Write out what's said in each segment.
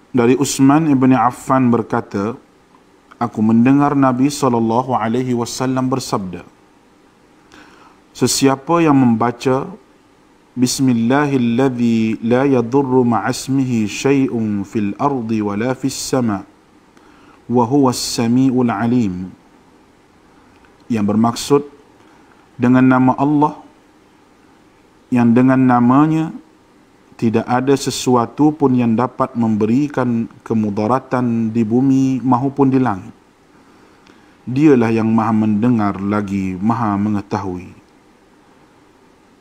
Dari Utsman ibn Affan berkata, aku mendengar Nabi SAW bersabda, sesiapa yang membaca Bismillahilladzi la yadurru ma'asmihi syai'un fil ardi wa la fis sama' wa huwa as-sami'ul alim, yang bermaksud dengan nama Allah yang dengan namanya tidak ada sesuatu pun yang dapat memberikan kemudaratan di bumi maupun di langit. Dialah yang maha mendengar lagi maha mengetahui.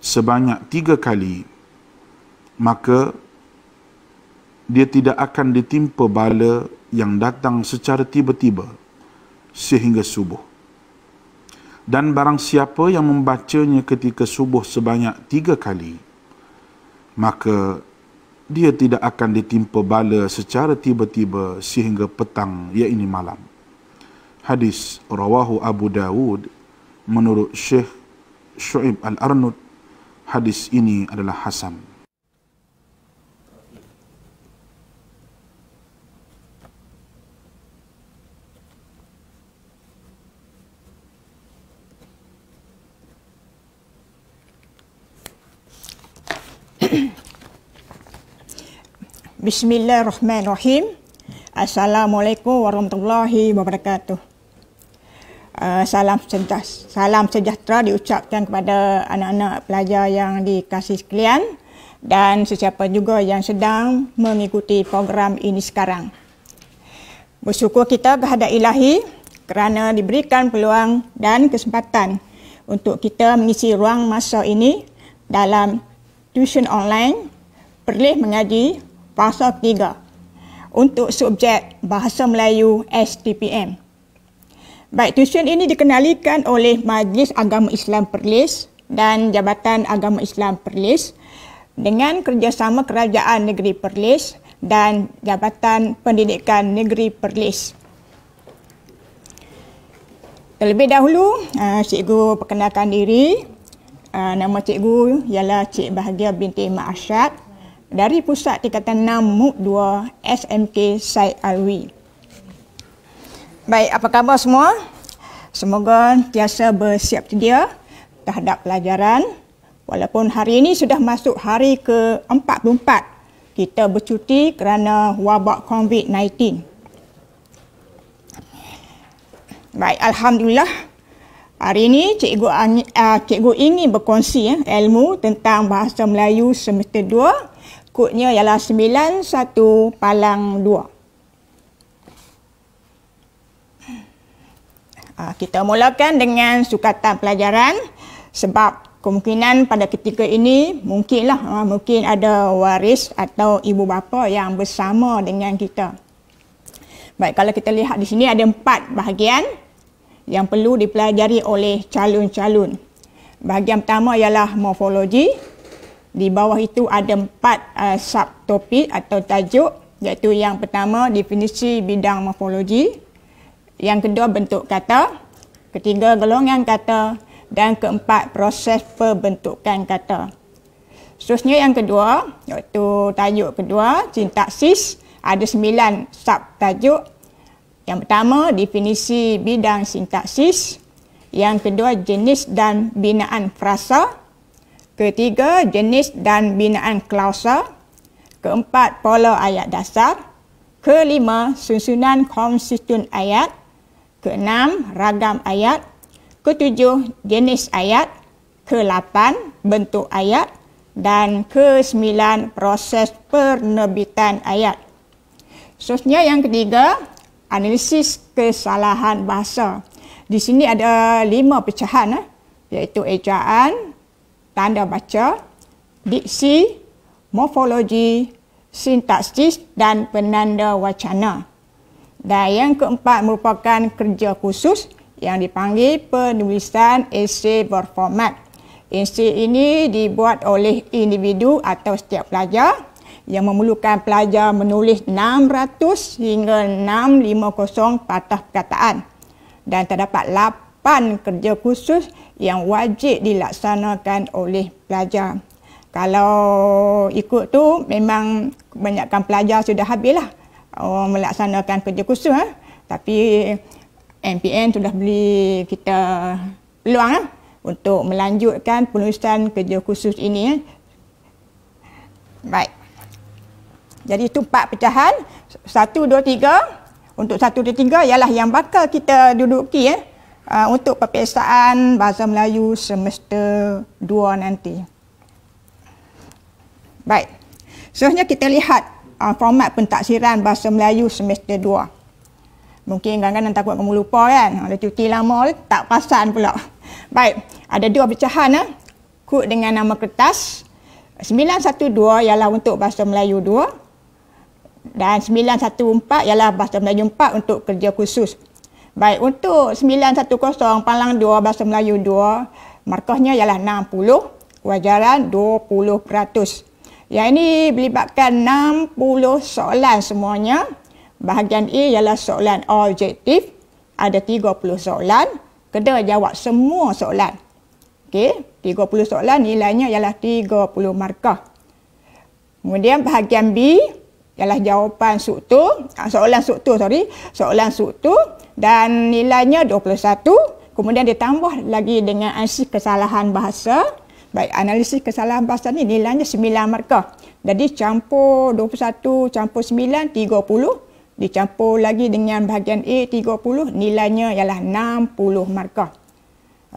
Sebanyak 3 kali, maka dia tidak akan ditimpa bala yang datang secara tiba-tiba sehingga subuh. Dan barang siapa yang membacanya ketika subuh sebanyak 3 kali, maka dia tidak akan ditimpa bala secara tiba-tiba sehingga petang, iaitu malam. Hadis rawahu Abu Dawud menurut Syekh Syu'ib Al-Arnud. Hadis ini adalah hasan. Bismillahirrahmanirrahim. Assalamualaikum warahmatullahi wabarakatuh. Salam sejahtera diucapkan kepada anak-anak pelajar yang dikasihi sekalian dan sesiapa juga yang sedang mengikuti program ini sekarang. Bersyukur kita kehadrat Ilahi kerana diberikan peluang dan kesempatan untuk kita mengisi ruang masa ini dalam tuition online Perlis Mengaji Fasa 3 untuk subjek Bahasa Melayu STPM. Baik, tuition ini dikenalikan oleh Majlis Agama Islam Perlis dan Jabatan Agama Islam Perlis dengan kerjasama Kerajaan Negeri Perlis dan Jabatan Pendidikan Negeri Perlis. Terlebih dahulu, cikgu perkenalkan diri. Nama cikgu ialah Cik Bahagia binti Mak Arsyad dari Pusat Tingkatan 6 MUK 2 SMK Syed Alwi. Baik, apa khabar semua? Semoga biasa bersiap sedia terhadap pelajaran. Walaupun hari ini sudah masuk hari ke-44, kita bercuti kerana wabak COVID-19. Baik, alhamdulillah. Hari ini cikgu ingin berkongsi ilmu tentang bahasa Melayu semester 2. Kodnya ialah 91-2. Kita mulakan dengan sukatan pelajaran sebab kemungkinan pada ketika ini mungkin ada waris atau ibu bapa yang bersama dengan kita. Baik, kalau kita lihat di sini ada 4 bahagian yang perlu dipelajari oleh calon-calon. Bahagian pertama ialah morfologi. Di bawah itu ada 4 subtopik atau tajuk, iaitu yang pertama definisi bidang morfologi, yang kedua bentuk kata, ketiga golongan kata, dan keempat proses pembentukan kata. Seterusnya yang kedua, iaitu tajuk kedua, sintaksis, ada 9 subtajuk. Yang pertama definisi bidang sintaksis, yang kedua jenis dan binaan frasa, ketiga jenis dan binaan klausa, keempat pola ayat dasar, kelima susunan konstituen ayat, keenam ragam ayat, ketujuh jenis ayat, ke-8 bentuk ayat, dan ke-9 proses penerbitan ayat. Seterusnya yang ketiga, analisis kesalahan bahasa. Di sini ada 5 pecahan, iaitu ejaan, tanda baca, diksi, morfologi, sintaksis dan penanda wacana. Dan yang keempat merupakan kerja khusus yang dipanggil penulisan esei berformat. Esei ini dibuat oleh individu atau setiap pelajar yang memerlukan pelajar menulis 600 hingga 650 patah perkataan. Dan terdapat 8 kerja khusus yang wajib dilaksanakan oleh pelajar. Kalau ikut tu memang kebanyakan pelajar sudah habislah melaksanakan kerja khusus. Tapi MPN sudah beri kita peluang untuk melanjutkan penulisan kerja khusus ini. Baik. Jadi itu 4 pecahan. 1, 2, 3. Untuk 1, 2, 3 ialah yang bakal kita duduki untuk peperiksaan Bahasa Melayu semester 2 nanti. Baik. Seterusnya kita lihat format pentaksiran Bahasa Melayu semester 2. Mungkin kadang-kadang takut kamu lupa kan. Ada cuti lama tak perasan pula. Baik. Ada 2 pecahan. Kod dengan nama kertas. 912 ialah untuk Bahasa Melayu 2. Dan 914 ialah Bahasa Melayu 4 untuk kerja khusus. Baik, untuk 910 Palang 2 Bahasa Melayu 2, markahnya ialah 60, wajaran 20%. Yang ini melibatkan 60 soalan semuanya. Bahagian A ialah soalan objektif, ada 30 soalan, kena jawab semua soalan. Okey, 30 soalan nilainya ialah 30 markah. Kemudian bahagian B ialah jawapan struktur, soalan struktur dan nilainya 21. Kemudian ditambah lagi dengan analisis kesalahan bahasa. Baik, analisis kesalahan bahasa ni nilainya 9 markah. Jadi campur 21 campur 9, 30. Dicampur lagi dengan bahagian A 30, nilainya ialah 60 markah.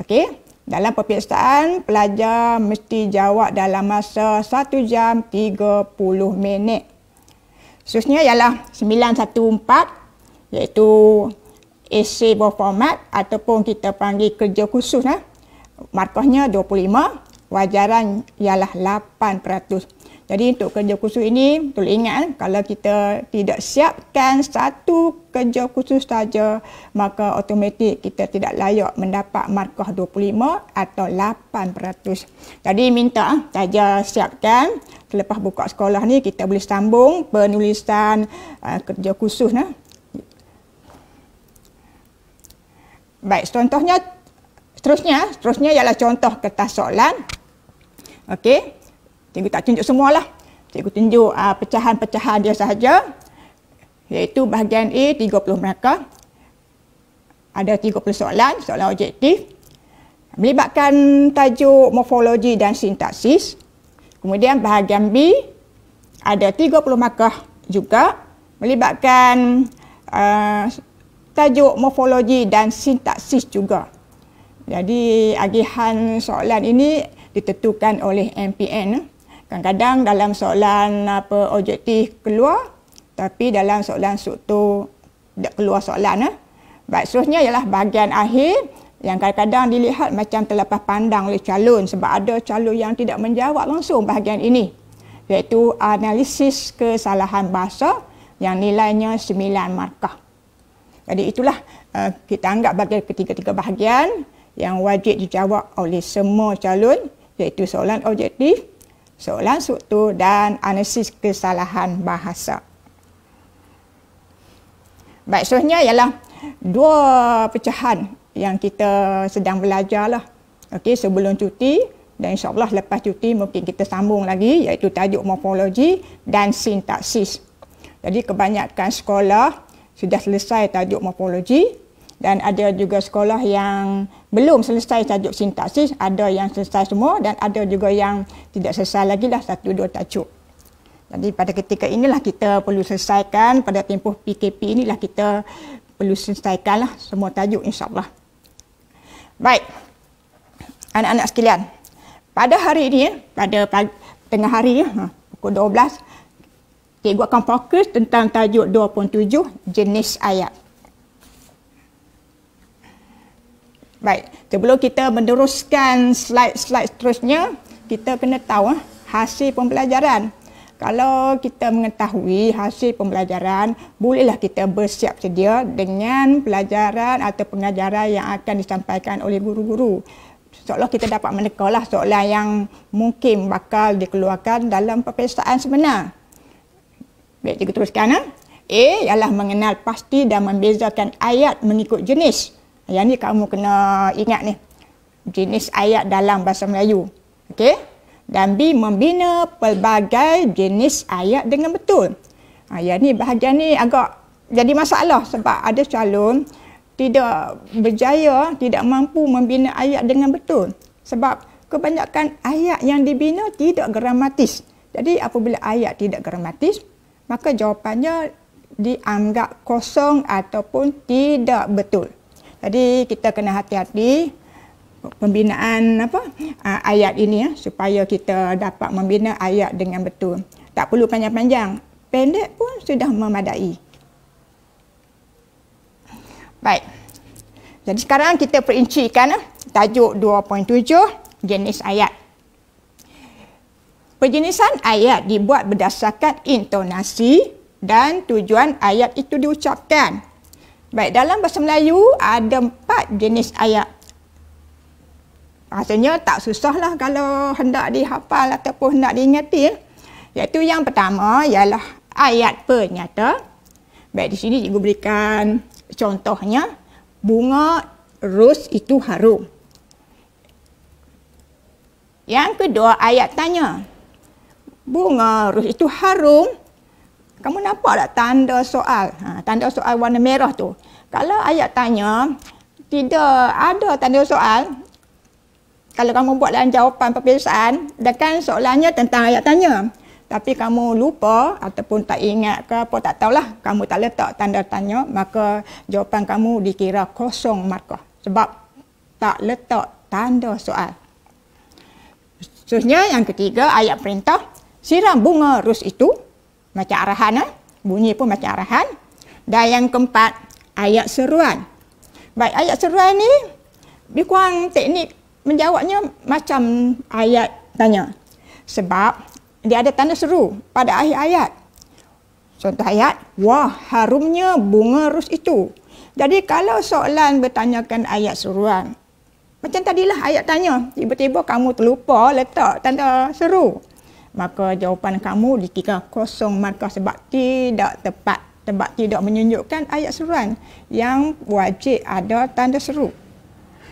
Okey, dalam peperiksaan pelajar mesti jawab dalam masa 1 jam 30 minit. Seterusnya ialah 914 iaitu esei berformat ataupun kita panggil kerja khusus. Markahnya 25, wajaran ialah 8%. Jadi untuk kerja khusus ini perlu ingat kalau kita tidak siapkan satu kerja khusus saja maka automatik kita tidak layak mendapat markah 25 atau 8%. Jadi minta saja siapkan. Selepas buka sekolah ni kita boleh sambung penulisan kerja khusus. Baik, contohnya seterusnya ialah contoh kertas soalan. Okey. Cikgu tak tunjuk semualah. Cikgu tunjuk pecahan-pecahan dia sahaja. Iaitu bahagian A 30 markah. Ada 30 soalan objektif. Melibatkan tajuk morfologi dan sintaksis. Kemudian bahagian B ada 30 markah juga. Melibatkan tajuk morfologi dan sintaksis juga. Jadi agihan soalan ini ditentukan oleh MPN. Kadang-kadang dalam soalan objektif keluar, tapi dalam soalan struktur tidak keluar soalan. Baik, seterusnya ialah bahagian akhir yang kadang-kadang dilihat macam terlepas pandang oleh calon sebab ada calon yang tidak menjawab langsung bahagian ini. Iaitu analisis kesalahan bahasa yang nilainya 9 markah. Jadi itulah kita anggap bahagian ketiga-tiga bahagian yang wajib dijawab oleh semua calon, iaitu soalan objektif, soalan struktur dan analisis kesalahan bahasa. Baik, seterusnya ialah 2 pecahan yang kita sedang belajar lah. Okey, sebelum cuti dan insyaAllah lepas cuti mungkin kita sambung lagi, iaitu tajuk morfologi dan sintaksis. Jadi kebanyakan sekolah sudah selesai tajuk morfologi dan ada juga sekolah yang belum selesai tajuk sintaksis, ada yang selesai semua dan ada juga yang tidak selesai lagi lah 1-2 tajuk. Jadi pada ketika inilah kita perlu selesaikan, pada tempoh PKP inilah kita perlu selesaikanlah semua tajuk insyaAllah. Baik, anak-anak sekalian, pada hari ini, pada tengah hari, pukul 12, cikgu akan fokus tentang tajuk 27, jenis ayat. Baik, sebelum kita meneruskan slide-slide seterusnya, kita kena tahu hasil pembelajaran. Kalau kita mengetahui hasil pembelajaran, bolehlah kita bersiap sedia dengan pelajaran atau pengajaran yang akan disampaikan oleh guru-guru. Seolah kita dapat menekalah soalan yang mungkin bakal dikeluarkan dalam peperiksaan sebenar. Baik, kita teruskan. A ialah mengenal pasti dan membezakan ayat mengikut jenis. Yang ni kamu kena ingat ni. Jenis ayat dalam bahasa Melayu. Okey? Dan B, membina pelbagai jenis ayat dengan betul. Yang ni bahagian ni agak jadi masalah sebab ada calon tidak berjaya, tidak mampu membina ayat dengan betul. Sebab kebanyakan ayat yang dibina tidak gramatis. Jadi apabila ayat tidak gramatis, maka jawapannya dianggap kosong ataupun tidak betul. Jadi kita kena hati-hati pembinaan ayat ini supaya kita dapat membina ayat dengan betul. Tak perlu panjang-panjang, pendek pun sudah memadai. Baik. Jadi sekarang kita perincikan tajuk 2.7 jenis ayat. Penjenisan ayat dibuat berdasarkan intonasi dan tujuan ayat itu diucapkan. Baik, dalam bahasa Melayu ada 4 jenis ayat. Rasanya tak susahlah kalau hendak dihafal ataupun hendak diingati. Iaitu yang pertama ialah ayat penyata. Baik, di sini cikgu berikan contohnya, bunga ros itu harum. Yang kedua, ayat tanya. Bunga ros itu harum. Kamu nampak tak tanda soal? Tanda soal warna merah tu. Kalau ayat tanya, tidak ada tanda soal. Kalau kamu buat dalam jawapan peperiksaan, dan kan soalannya tentang ayat tanya. Tapi kamu lupa ataupun tak ingat ke apa, tak tahulah, kamu tak letak tanda tanya, maka jawapan kamu dikira kosong markah. Sebab tak letak tanda soal. Seterusnya yang ketiga, ayat perintah. Siram bunga ros itu. Macam arahan. Bunyi pun macam arahan. Dan yang keempat, ayat seruan. Baik, ayat seruan ni, lebih kurang teknik menjawabnya macam ayat tanya. Sebab dia ada tanda seru pada akhir ayat. Contoh ayat, wah harumnya bunga ros itu. Jadi kalau soalan bertanyakan ayat seruan, macam tadilah ayat tanya, tiba-tiba kamu terlupa letak tanda seru, maka jawapan kamu dikira kosong markah sebab tidak tepat, sebab tidak menunjukkan ayat seruan yang wajib ada tanda seru.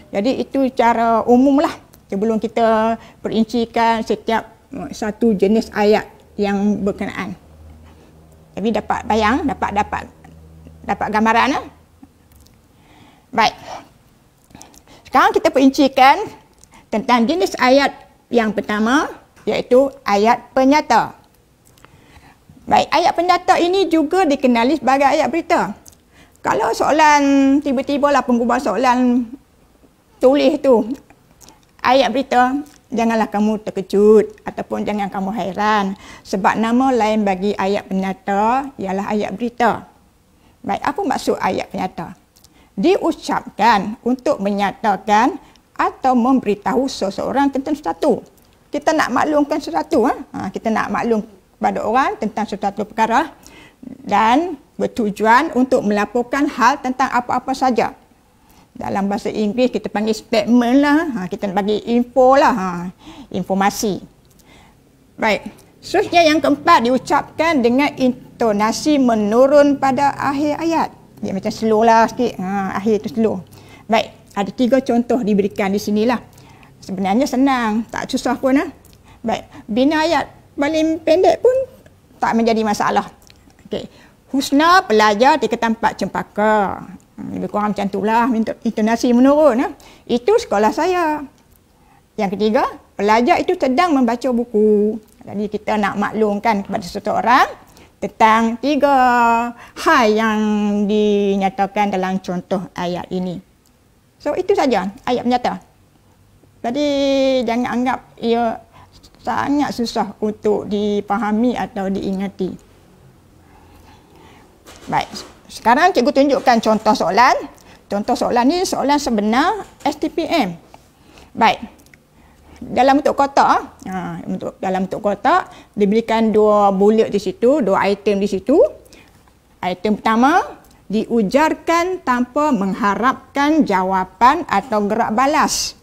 Jadi itu cara umumlah sebelum kita perincikan setiap satu jenis ayat yang berkenaan. Tapi dapat bayang, dapat gambaran. Baik. Sekarang kita perincikan tentang jenis ayat yang pertama, iaitu ayat penyata. Baik, ayat penyata ini juga dikenali sebagai ayat berita. Kalau soalan tiba-tiba lah pengubah soalan tulis tu ayat berita, janganlah kamu terkejut ataupun jangan kamu hairan sebab nama lain bagi ayat penyata ialah ayat berita. Baik, apa maksud ayat penyata? Diucapkan untuk menyatakan atau memberitahu seseorang tentang sesuatu. Kita nak maklumkan sesuatu, kita nak maklum kepada orang tentang sesuatu perkara dan bertujuan untuk melaporkan hal tentang apa-apa saja. Dalam bahasa Inggeris kita panggil statement lah, kita bagi info lah, informasi. Baik, seterusnya yang keempat diucapkan dengan intonasi menurun pada akhir ayat. Dia macam slow lah sikit, akhir tu slow. Baik, ada 3 contoh diberikan di sinilah. Sebenarnya senang, tak susah pun. Baik, bina ayat paling pendek pun tak menjadi masalah. Okay. Husna pelajar di tempat cempaka. Lebih kurang macam itulah, intonasi menurun. Itu sekolah saya. Yang ketiga, pelajar itu sedang membaca buku. Jadi kita nak maklumkan kepada seseorang tentang 3 hal yang dinyatakan dalam contoh ayat ini. So itu saja ayat penyata. Jadi jangan anggap ia sangat susah untuk dipahami atau diingati. Baik. Sekarang cikgu tunjukkan contoh soalan. Contoh soalan ni soalan sebenar STPM. Baik. Dalam bentuk kotak, dalam bentuk kotak diberikan 2 bullet di situ, 2 item di situ. Item pertama, diujarkan tanpa mengharapkan jawapan atau gerak balas.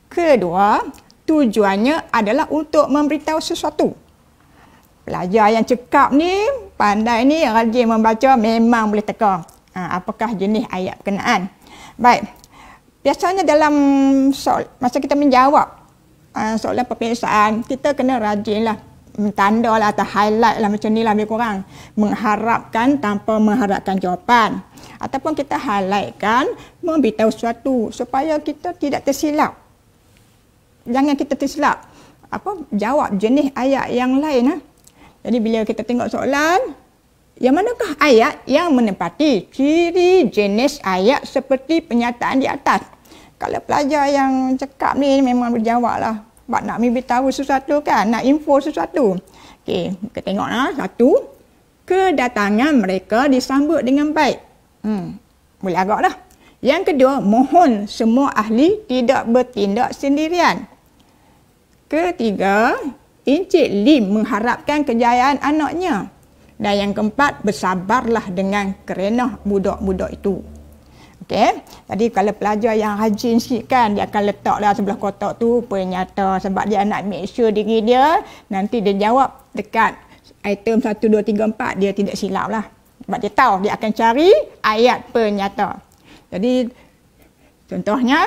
Kedua, tujuannya adalah untuk memberitahu sesuatu. Pelajar yang cekap ni, pandai ni, rajin membaca, memang boleh teka apakah jenis ayat berkenaan. Baik, biasanya dalam soal, masa kita menjawab soalan peperiksaan, kita kena rajinlah tanda lah atau highlight lah macam ni lah lebih kurang. Mengharapkan tanpa mengharapkan jawapan. Ataupun kita highlightkan memberitahu sesuatu supaya kita tidak tersilap. Jangan kita tersilap. Jawab jenis ayat yang lain. Jadi bila kita tengok soalan, yang manakah ayat yang menempati ciri jenis ayat seperti penyataan di atas? Kalau pelajar yang cakap ni memang berjawab lah. Sebab nak memberitahu sesuatu kan, nak info sesuatu. Okey, kita tengoklah. Satu, kedatangan mereka disambut dengan baik. Boleh agak dah. Yang kedua, mohon semua ahli tidak bertindak sendirian. Ketiga, Encik Lim mengharapkan kejayaan anaknya. Dan yang keempat, bersabarlah dengan kerana budak-budak itu. Okey, jadi kalau pelajar yang rajin sikit kan, dia akan letaklah sebelah kotak tu penyata sebab dia nak make sure diri dia nanti dia jawab dekat item 1, 2, 3, 4 dia tidak silap lah. Sebab dia tahu dia akan cari ayat penyata. Jadi contohnya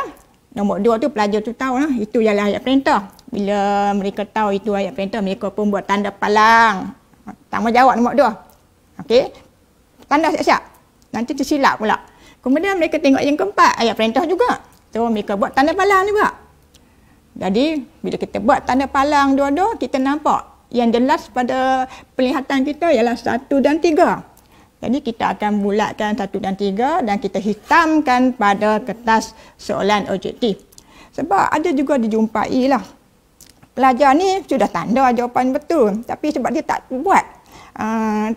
nombor 2 tu pelajar tu tahu lah itu ialah ayat perintah. Bila mereka tahu itu ayat perintah, mereka pun buat tanda palang. Tanggungjawab nombor 2. Okey. Tanda siap-siap. Nanti tersilap pula. Kemudian mereka tengok yang keempat, ayat perintah juga. So, mereka buat tanda palang juga. Jadi, bila kita buat tanda palang dua-dua, kita nampak yang jelas pada penglihatan kita ialah 1 dan 3. Jadi, kita akan bulatkan 1 dan 3 dan kita hitamkan pada kertas soalan objektif. Sebab ada juga dijumpai lah. Pelajar ni sudah tanda jawapan betul. Tapi sebab dia tak buat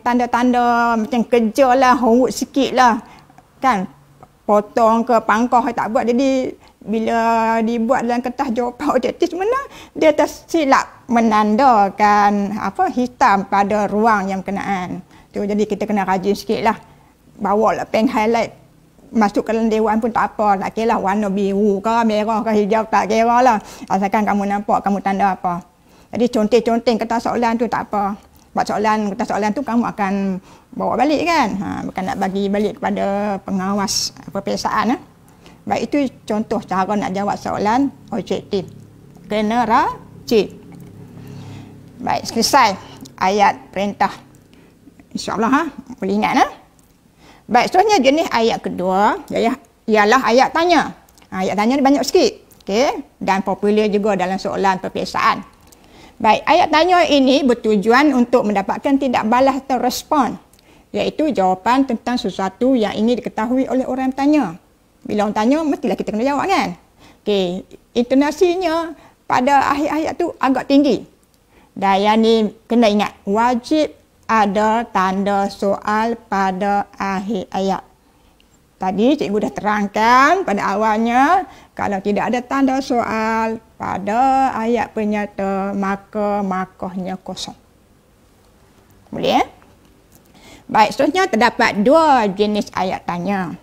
tanda-tanda macam kerja lah, homework sikit lah. Kan, potong ke pangkah tak buat. Jadi bila dibuat dalam kertas jawapan objektif sebenarnya dia tersilap menandakan hitam pada ruang yang berkenaan. Jadi kita kena rajin sikit lah. Bawa lah pen highlight masuk ke dalam dewan pun tak apa. Tak kira lah warna biru ke merah ke hijau tak kira lah. Asalkan kamu nampak kamu tanda apa. Jadi conteng-conteng kertas soalan tu tak apa. Sebab kertas soalan tu kamu akan bawa balik kan. Bukan nak bagi balik kepada pengawas peperiksaan. Baik, itu contoh cara nak jawab soalan objektif. Kena rajin. Baik, selesai ayat perintah. InsyaAllah boleh ingat. Baik, seterusnya jenis ayat kedua ialah ayat tanya. Ayat tanya ni banyak sikit. Okay? Dan popular juga dalam soalan peperiksaan. Baik, ayat tanya ini bertujuan untuk mendapatkan tidak balas atau respon, iaitu jawapan tentang sesuatu yang ingin diketahui oleh orang tanya. Bila orang tanya, mestilah kita kena jawab kan? Okey, intonasinya pada akhir ayat tu agak tinggi. Dan yang ni kena ingat, wajib ada tanda soal pada akhir ayat. Tadi cikgu dah terangkan pada awalnya, kalau tidak ada tanda soal pada ayat penyata, maka markahnya kosong. Boleh? Baik, seterusnya terdapat 2 jenis ayat tanya.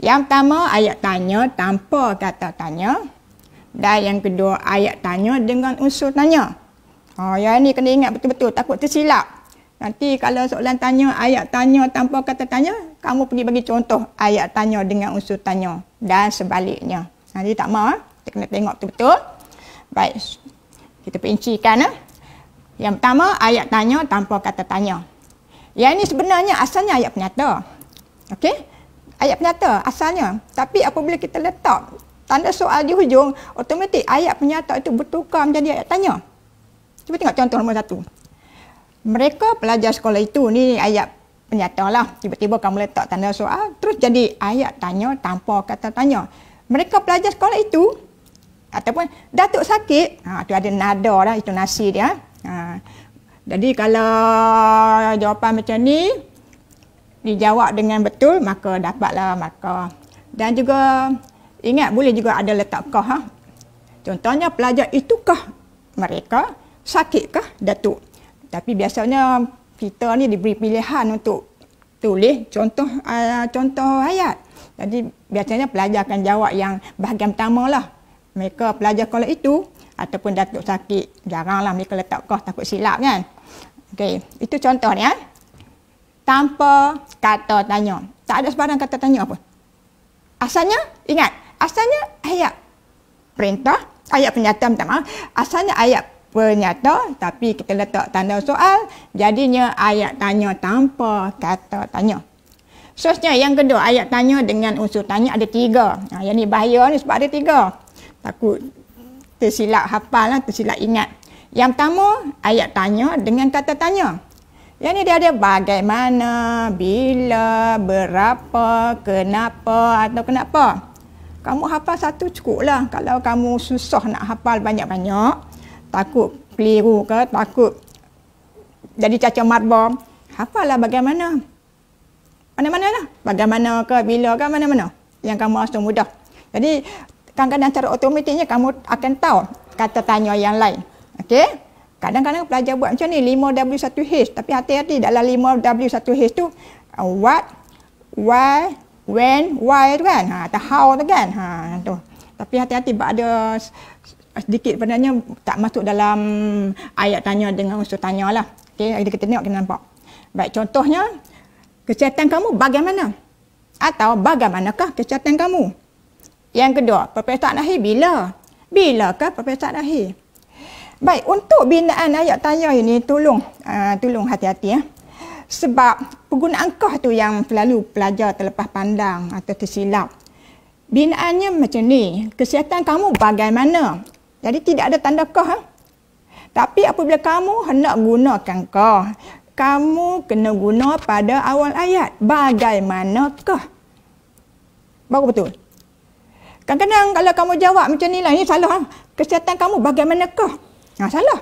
Yang pertama, ayat tanya tanpa kata tanya. Dan yang kedua, ayat tanya dengan unsur tanya. Yang ni kena ingat betul-betul, takut tersilap. Nanti kalau soalan tanya, ayat tanya tanpa kata tanya, kamu pergi bagi contoh ayat tanya dengan unsur tanya. Dan sebaliknya. Nanti tak mahu, kita kena tengok betul-betul. Baik, kita perincikan. Yang pertama, ayat tanya tanpa kata tanya. Yang ini sebenarnya asalnya ayat penyata. Okey? Ayat penyata asalnya. Tapi apabila kita letak tanda soal di hujung, automatik ayat penyata itu bertukar menjadi ayat tanya. Cuba tengok contoh nombor 1. Mereka pelajar sekolah itu, ni ayat penyata lah. Tiba-tiba kamu letak tanda soal, terus jadi ayat tanya tanpa kata tanya. Mereka pelajar sekolah itu, ataupun Datuk sakit, tu ada nada lah, itu nasi dia. Jadi kalau jawapan macam ni, dijawab dengan betul, maka dapatlah markah. Dan juga, ingat boleh juga ada letak kah. Contohnya, pelajar itukah mereka, sakitkah Datuk? Tapi biasanya kita ni diberi pilihan untuk tulis contoh ayat. Jadi biasanya pelajar akan jawab yang bahagian pertama lah. Mereka pelajar sekolah itu ataupun Datuk sakit. Jaranglah mereka letak kah, takut silap kan. Okey, itu contoh ni. Tanpa kata tanya. Tak ada sebarang kata tanya apa. Asalnya, ingat, asalnya ayat perintah, ayat penyata, minta maaf. Asalnya ayat penyata tapi kita letak tanda soal, jadinya ayat tanya tanpa kata tanya. Seterusnya yang kedua, ayat tanya dengan unsur tanya ada 3. Yang ni bahaya ni sebab ada 3. Takut tersilap hafal lah, tersilap ingat. Yang pertama, ayat tanya dengan kata tanya. Yang ni dia ada bagaimana, bila, berapa, kenapa atau kenapa. Kamu hafal satu cukuplah. Kalau kamu susah nak hafal banyak-banyak, takut keliru ke, takut jadi cacat marbom, hafallah bagaimana. Mana-mana lah. Bagaimana ke, bila ke, mana-mana. Yang kamu rasa mudah. Jadi, kadang-kadang secara otomatiknya kamu akan tahu kata tanya yang lain. Okey? Kadang-kadang pelajar buat macam ni, 5W1H. Tapi hati-hati dalam 5W1H tu, what, why, when, why tu kan. Atau how tu kan. Tu. Tapi hati-hati sebab ada sedikit sebenarnya tak masuk dalam ayat tanya dengan unsur tanya lah. Okey, kita tengok, kita nampak. Baik, contohnya, kesihatan kamu bagaimana? Atau bagaimanakah kesihatan kamu? Yang kedua, peperiksaan akhir bila? Bilakah peperiksaan akhir? Baik, untuk binaan ayat tanya ini tolong hati-hati ya. Sebab penggunaan kah tu yang selalu pelajar terlepas pandang atau tersilap. Binaannya macam ni, kesihatan kamu bagaimana? Jadi tidak ada tanda kah. Tapi apabila kamu hendak gunakan kah, kamu kena guna pada awal ayat. Bagaimanakah? Baru betul. Kadang-kadang kalau kamu jawab macam ni lah, ini salah. Kesihatan kamu bagaimanakah? Salah.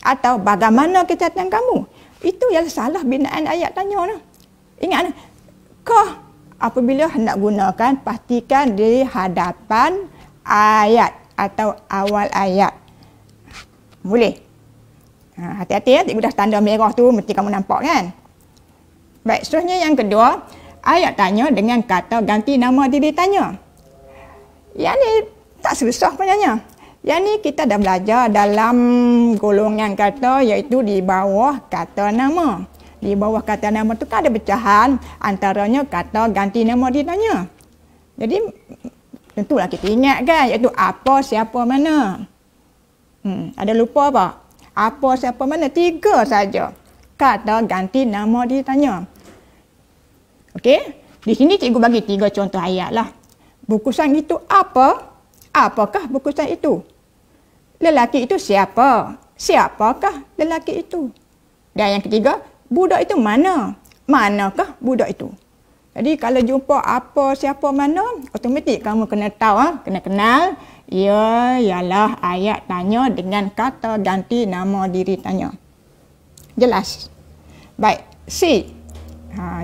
Atau bagaimana kesihatan kamu? Itu yang salah binaan ayat tanya lah. Ingat, kah apabila hendak gunakan, pastikan di hadapan ayat atau awal ayat. Boleh? Hati-hati ya, cikgu dah tanda merah tu, mesti kamu nampak kan? Baik, seterusnya yang kedua, ayat tanya dengan kata ganti nama diri tanya. Yang ni tak susah sebenarnya. Yang ni kita dah belajar dalam golongan kata, iaitu di bawah kata nama. Di bawah kata nama tu kan ada pecahan, antaranya kata ganti nama diri tanya. Jadi, tentulah kita ingat kan, iaitu apa, siapa, mana. Ada lupa apa? Apa, siapa, mana? 3 saja. Kata ganti nama diri tanya. Okey? Di sini cikgu bagi 3 contoh ayat lah. Bungkusan itu apa? Apakah bungkusan itu? Lelaki itu siapa? Siapakah lelaki itu? Dan yang ketiga, budak itu mana? Manakah budak itu? Jadi kalau jumpa apa, siapa, mana, otomatik kamu kena tahu, kena kenal. Ia ialah ayat tanya dengan kata ganti nama diri tanya. Jelas? Baik, C.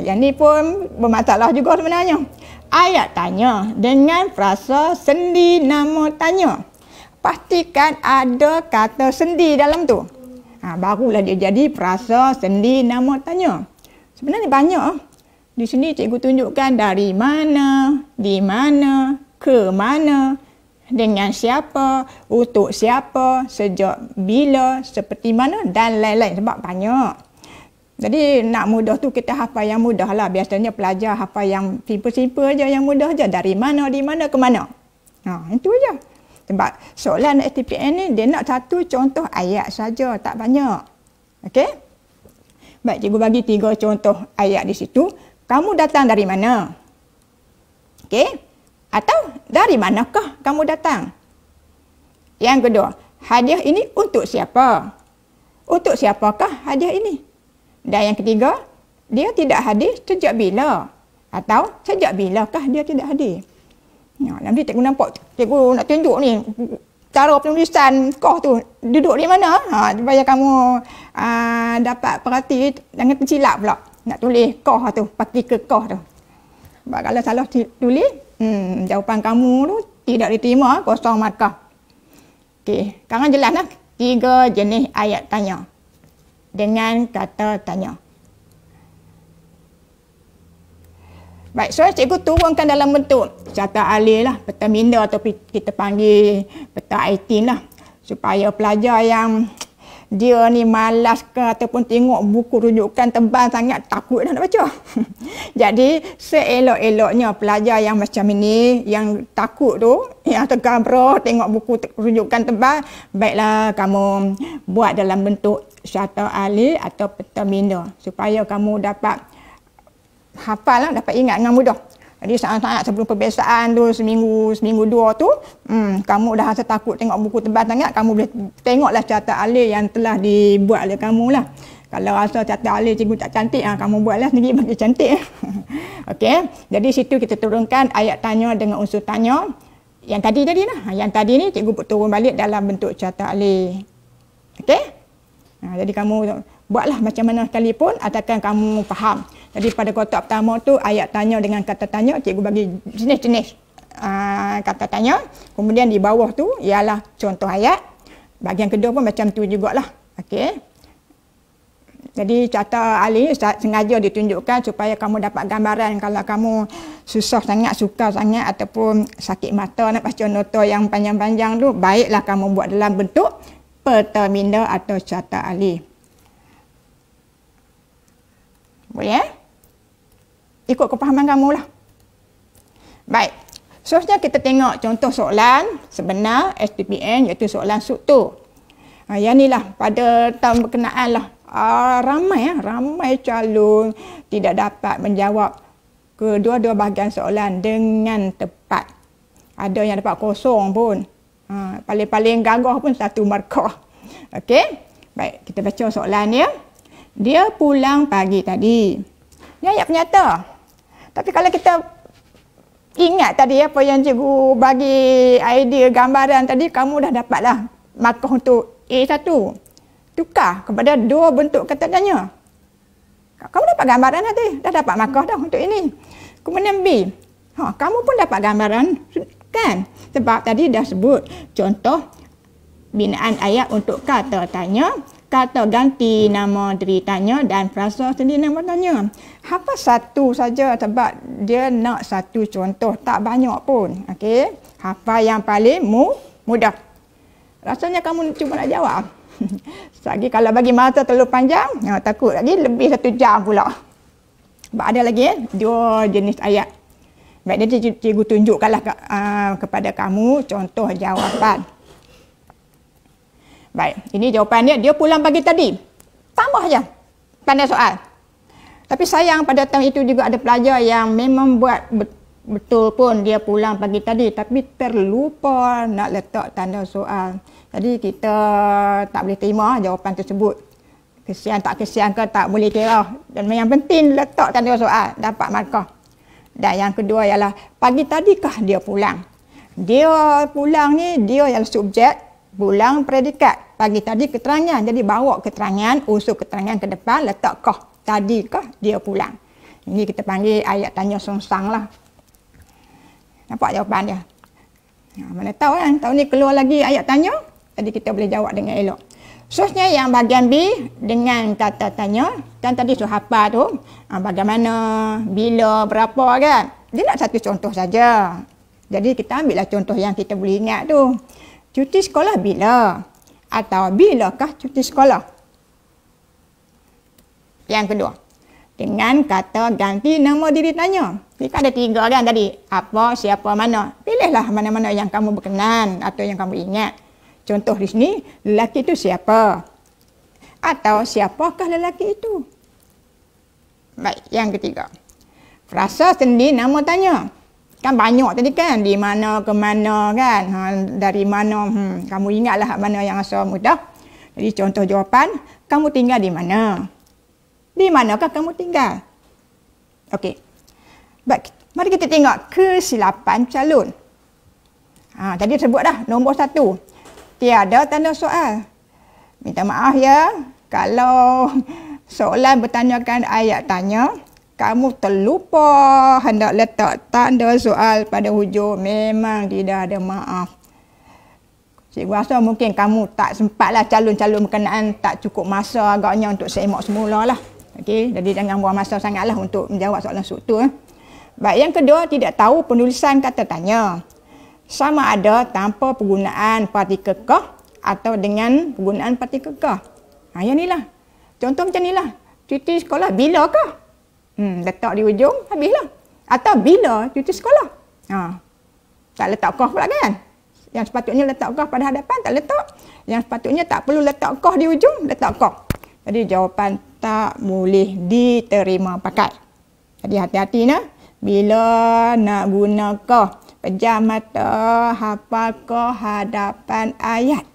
Yang ni pun bermasalah juga sebenarnya. Ayat tanya dengan frasa sendi nama tanya. Pastikan ada kata sendi dalam tu. Barulah dia jadi frasa sendi nama tanya. Sebenarnya banyak. Di sini cikgu tunjukkan dari mana, di mana, ke mana, dengan siapa, untuk siapa, sejak bila, seperti mana dan lain-lain. Sebab banyak. Jadi nak mudah tu kita hafal yang mudah lah. Biasanya pelajar hafal yang simple-simple aja, yang mudah aja. Dari mana, di mana, ke mana. Itu aja. Sebab soalan STPN ni dia nak satu contoh ayat saja, tak banyak. Okey? Baik, cikgu bagi 3 contoh ayat di situ. Kamu datang dari mana? Okey? Atau dari manakah kamu datang? Yang kedua, hadiah ini untuk siapa? Untuk siapakah hadiah ini? Dan yang ketiga, dia tidak hadir sejak bila? Atau sejak bilakah dia tidak hadir? Nanti cikgu nampak, cikgu nak tunjuk ni cara penulisan kah tu duduk di mana, supaya kamu dapat perhati, jangan tersilap pula nak tulis kah tu, partikel kah tu. Sebab kalau salah tulis, jawapan kamu tu tidak diterima, kosong markah. Okey, sekarang jelaslah 3 jenis ayat tanya dengan kata tanya. Baik, so cikgu turunkan dalam bentuk carta alih lah, peta minda atau kita panggil peta item lah. Supaya pelajar yang dia ni malas ke ataupun tengok buku rujukan tebal sangat, takut dah nak baca. Jadi seelok-eloknya pelajar yang macam ini, yang takut tu, yang tergabra tengok buku rujukan tebal, baiklah kamu buat dalam bentuk syarta ahli atau peta minda supaya kamu dapat hafal lah, dapat ingat dengan mudah. Jadi saat-saat sebelum pembiasaan tu, seminggu dua tu, kamu dah rasa takut tengok buku tebal sangat, kamu boleh tengoklah carta alih yang telah dibuat oleh kamu lah. Kalau rasa carta alih cikgu tak cantik, kamu buatlah sendiri bagi cantik. Okey, jadi situ kita turunkan ayat tanya dengan unsur tanya. Yang tadi lah. Yang tadi ni cikgu turun balik dalam bentuk carta alih. Okey? Jadi kamu buatlah macam mana sekalipun asalkan kamu faham. Jadi pada kotak pertama tu ayat tanya dengan kata tanya, cikgu bagi jenis-jenis kata tanya. Kemudian di bawah tu ialah contoh ayat. Bahagian kedua pun macam tu jugalah. Okey. Jadi carta alih sengaja ditunjukkan supaya kamu dapat gambaran kalau kamu susah sangat, suka sangat ataupun sakit mata nak baca nota yang panjang-panjang tu, baiklah kamu buat dalam bentuk peta minda atau carta alih. Boleh? Ikut kepahaman kamu lah. Baik. Seterusnya kita tengok contoh soalan sebenar SPPN iaitu soalan struktur. Yang ni lah pada tahun berkenaan lah. Ramai calon tidak dapat menjawab kedua-dua bahagian soalan dengan tepat. Ada yang dapat kosong pun. Paling-paling gagah pun 1 markah. Okey. Baik, kita baca soalan dia. Dia pulang pagi tadi. Ini ayat penyata. Tapi kalau kita ingat tadi apa yang cikgu bagi idea gambaran tadi, kamu dah dapatlah markah untuk A1. Tukar kepada 2 bentuk kata tanya. Kamu dapat gambaran tadi. Dah dapat markah dah untuk ini. Kemudian B. Kamu pun dapat gambaran kan? Sebab tadi dah sebut contoh binaan ayat untuk kata tanya, kata ganti nama diri tanya dan frasa sendiri nama tanya. Hafal satu saja sebab dia nak satu contoh, tak banyak pun. Okey, hafal yang paling mudah. Rasanya kamu cuba nak jawab. Lagi kalau bagi masa terlalu panjang, takut lagi lebih 1 jam pula. Sebab ada lagi 2 jenis ayat. Baik, jadi cikgu tunjukkanlah kepada kamu contoh jawapan. Baik, ini jawapan dia pulang pagi tadi. Tambah saja pandai soal. Tapi sayang pada tahun itu juga ada pelajar yang memang buat betul pun dia pulang pagi tadi tapi terlupa nak letak tanda soal. Jadi kita tak boleh terima jawapan tersebut. Kesian tak kesian ke tak boleh kira. Dan yang penting letak tanda soal, dapat markah. Dan yang kedua ialah pagi tadikah dia pulang. Dia pulang ni dia ialah subjek, pulang predikat. Pagi tadi keterangan. Jadi bawa keterangan, unsur keterangan ke depan, letak kah. Tadikah dia pulang. Ini kita panggil ayat tanya songsang lah. Nampak jawapan dia? Mana tahu kan, tahun ni keluar lagi ayat tanya. Jadi kita boleh jawab dengan elok. Seterusnya yang bahagian B dengan kata tanya. Kan tadi sudah hafal tu. Bagaimana, bila, berapa kan. Dia nak satu contoh saja. Jadi kita ambillah contoh yang kita boleh ingat tu. Cuti sekolah bila? Atau bilakah cuti sekolah? Yang kedua. Dengan kata ganti nama diri tanya. Kita ada 3 kan tadi. Apa, siapa, mana. Pilihlah mana-mana yang kamu berkenan atau yang kamu ingat. Contoh di sini, lelaki itu siapa? Atau siapakah lelaki itu? Baik, yang ketiga. Frasa sendiri nama tanya. Kan banyak tadi kan, di mana ke mana kan. Dari mana, kamu ingatlah mana yang asal mudah. Jadi contoh jawapan, kamu tinggal di mana? Di manakah kamu tinggal? Okey. Baik, mari kita tengok kesilapan calon. Tadi sebut dah, nombor 1. Tiada tanda soal. Minta maaf ya, kalau soalan bertanyakan ayat tanya, kamu terlupa hendak letak tanda soal pada hujung, memang tidak ada maaf. Cikgu rasa mungkin kamu tak sempatlah calon-calon berkenaan, tak cukup masa agaknya untuk semak semula lah. Okey, jadi jangan buang masa sangatlah untuk menjawab soalan struktur. Baik, yang kedua, tidak tahu penulisan kata tanya. Sama ada tanpa penggunaan partikel kah atau dengan penggunaan partikel kah. Yang ni lah. Contoh macam ni lah. Cuti sekolah bilakah? Letak di ujung, habislah. Atau bila cuti sekolah? Tak letak kah pula kan? Yang sepatutnya letak kah pada hadapan, tak letak. Yang sepatutnya tak perlu letak kah di ujung, letak kah. Jadi jawapan tak boleh diterima pakai. Jadi hati-hati nah. Bila nak guna kah, pejam mata, hafal kah hadapan ayat.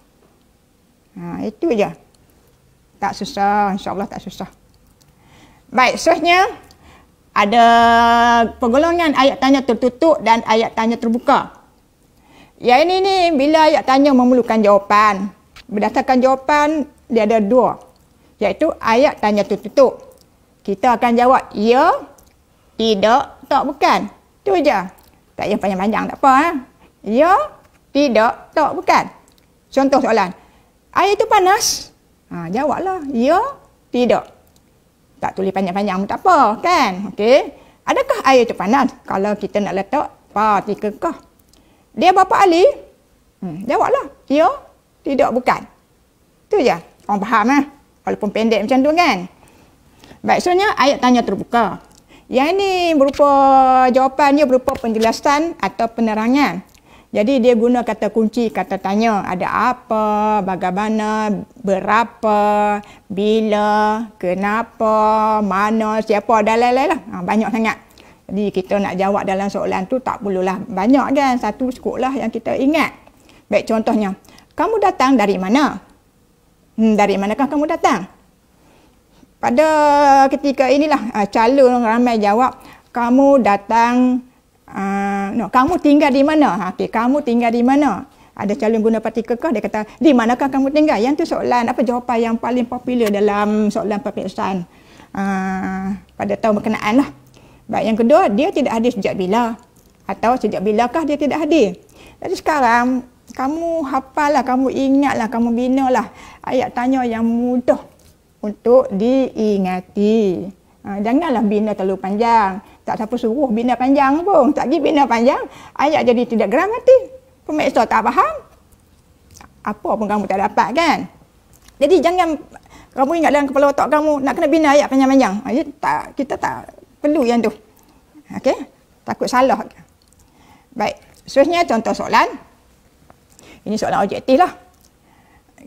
Itu je. Tak susah, insya-Allah tak susah. Baik, seterusnya ada pergolongan ayat tanya tertutup dan ayat tanya terbuka. Yang ini ni bila ayat tanya memerlukan jawapan. Berdasarkan jawapan dia ada dua. Iaitu ayat tanya tertutup. Kita akan jawab ya, tidak, tak, bukan. Itu je. Tak payah panjang-panjang tak apa. Ya, tidak, tak, bukan. Contoh soalan. Air itu panas? Jawablah ya, tidak. Tak tulis panjang-panjang pun tak apa kan. Okey. Adakah air itu panas? Kalau kita nak letak partikel-kah. Dia berapa ahli? Jawablah ya, tidak, bukan. Itu je. Orang faham lah. Walaupun pendek macam tu kan. Baik, seterusnya ayat tanya terbuka. Yang ini berupa jawapannya berupa penjelasan atau penerangan. Jadi dia guna kata kunci, kata tanya. Ada apa, bagaimana, berapa, bila, kenapa, mana, siapa dan lain-lain lah. Banyak sangat. Jadi kita nak jawab dalam soalan tu tak perlulah banyak kan. Satu cukuplah yang kita ingat. Baik, contohnya. Kamu datang dari mana? Dari manakah kamu datang? Pada ketika inilah calon ramai jawab. Kamu datang... kamu tinggal di mana? Okay, kamu tinggal di mana? Ada calon guna partikel kah? Dia kata, di manakah kamu tinggal? Yang tu soalan, apa jawapan yang paling popular dalam soalan peperiksaan pada tahun berkenaan lah. Baik, yang kedua, dia tidak hadir sejak bila? Atau sejak bilakah dia tidak hadir? Jadi sekarang, kamu hafal lah, kamu ingat lah, kamu bina lah ayat tanya yang mudah untuk diingati. Janganlah bina terlalu panjang. Tak siapa suruh bina panjang pun. Tak pergi bina panjang, ayat jadi tidak gramatik. Pemeriksa tak faham. Apa pun kamu tak dapat kan. Jadi jangan kamu ingat dalam kepala otak kamu nak kena bina ayat panjang-panjang. Kita tak perlu yang tu. Okey? Takut salah. Baik. Seterusnya contoh soalan. Ini soalan objektif lah.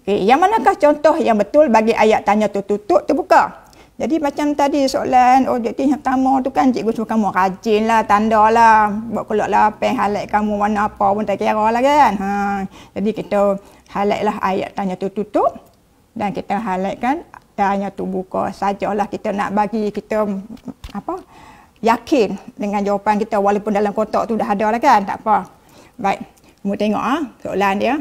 Okey, yang manakah contoh yang betul bagi ayat tanya tertutup terbuka? Jadi macam tadi soalan objektif yang pertama tu kan cikgu suruh kamu rajin lah, tanda lah, buat keluar lah pen, highlight kamu warna apa pun tak kira lah kan. Jadi kita highlight lah ayat tanya tertutup dan kita highlight kan tanya terbuka sajalah. Kita nak bagi kita yakin dengan jawapan kita walaupun dalam kotak tu dah ada lah kan, tak apa. Baik, kamu tengok soalan dia.